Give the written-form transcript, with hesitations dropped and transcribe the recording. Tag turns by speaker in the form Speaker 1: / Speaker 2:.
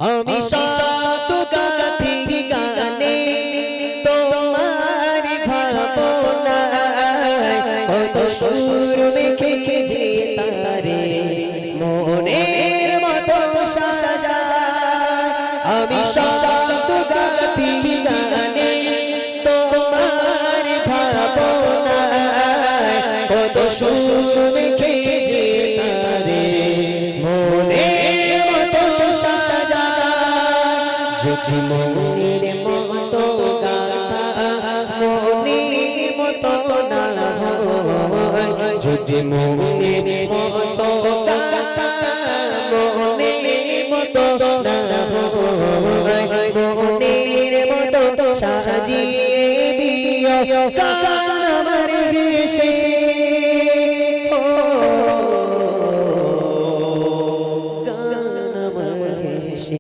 Speaker 1: আমি সাত গাথি গানে তোমার ভাবনায় কত সুর মেখে যে তারে মনের মতো সাজা। আমি সাত গাথি গানে তোমার ভাবনায় কত সুর মেখে যে তারে মনের মতো সাজা। যদি মনের মতো গাথা মনের মতো না হয়, যদি মনের মতো গাথা মনের মতো না হয়, মনের মতো সাজিয়ে দিও